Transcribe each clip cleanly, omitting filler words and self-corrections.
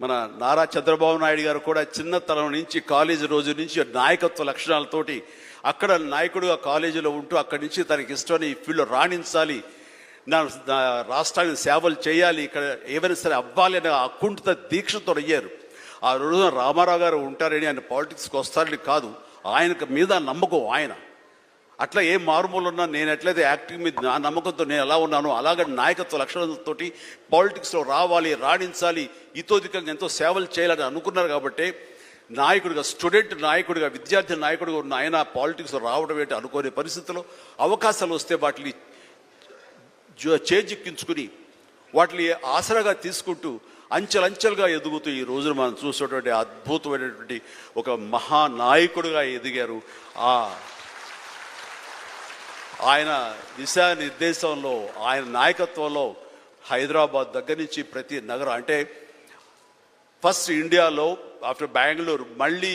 మన నారా చంద్రబాబు నాయుడు గారు కూడా చిన్నతనం నుంచి కాలేజీ రోజు నుంచి నాయకత్వ లక్షణాలతోటి అక్కడ నాయకుడుగా కాలేజీలో ఉంటూ అక్కడి నుంచి తనకి ఇష్టమని ఈ ఫీల్డ్లో రాణించాలి, నా రాష్ట్రానికి సేవలు చేయాలి, ఇక్కడ ఏమైనా సరే అవ్వాలి అనే అకుంఠిత దీక్షతో అయ్యారు. ఆ రోజున రామారావు గారు ఉంటారని ఆయన పాలిటిక్స్కి వస్తారని కాదు, ఆయనకు మీద నమ్మకం ఆయన. అట్లా ఏ మారుమూలు ఉన్నా నేను ఎట్లయితే యాక్టింగ్ మీద నా నమ్మకంతో నేను ఎలా ఉన్నానో అలాగే నాయకత్వ లక్షణాలతోటి పాలిటిక్స్లో రావాలి, రాణించాలి, ఇతోధికంగా ఎంతో సేవలు చేయాలని అనుకున్నారు. కాబట్టి నాయకుడిగా, స్టూడెంట్ నాయకుడిగా, విద్యార్థి నాయకుడిగా ఉన్న ఆయన పాలిటిక్స్లో రావడం ఏంటి అనుకోని పరిస్థితుల్లో అవకాశాలు వస్తే వాటిని చేజిక్కించుకుని వాటిని ఆసరాగా తీసుకుంటూ అంచెలంచెలుగా ఎదుగుతూ ఈ రోజున మనం చూసేటువంటి అద్భుతమైనటువంటి ఒక మహానాయకుడిగా ఎదిగారు. ఆయన దిశానిర్దేశంలో, ఆయన నాయకత్వంలో హైదరాబాద్ దగ్గర నుంచి ప్రతి నగరం, అంటే ఫస్ట్ ఇండియాలో ఆఫ్టర్ బెంగళూరు మళ్ళీ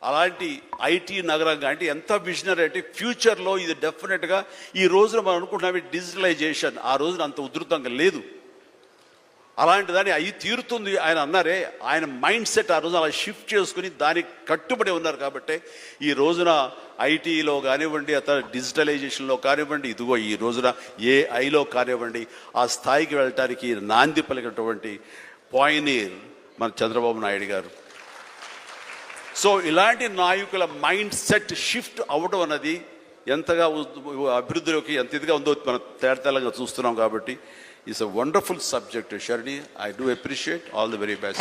అలాంటి ఐటీ నగరంగా, అంటే ఎంత విజనరీ అంటే ఫ్యూచర్లో ఇది డెఫినెట్గా ఈ రోజున మనం అనుకుంటున్నాం డిజిటలైజేషన్ ఆ రోజున అంత ఉధృతంగా లేదు, అలాంటి దాన్ని అవి తీరుతుంది ఆయన అన్నారే. ఆయన మైండ్ సెట్ ఆ రోజున అలా షిఫ్ట్ చేసుకుని దానికి కట్టుబడి ఉన్నారు. కాబట్టి ఈ రోజున ఐటీలో కానివ్వండి, అతను డిజిటలైజేషన్లో కానివ్వండి, ఇదిగో ఈ రోజున ఏఐలో కానివ్వండి, ఆ స్థాయికి వెళ్ళటానికి నాంది పలికినటువంటి పాయనీర్ మన చంద్రబాబు నాయుడు గారు. సో ఇలాంటి నాయకుల మైండ్ సెట్ షిఫ్ట్ అవ్వడం అన్నది ఎంతగా అభివృద్ధిలోకి ఎంత ఇదిగా ఉందో మనం తేటతెల్లంగా చూస్తున్నాం. కాబట్టి it's a wonderful subject, Sharini. I do appreciate. All the very best.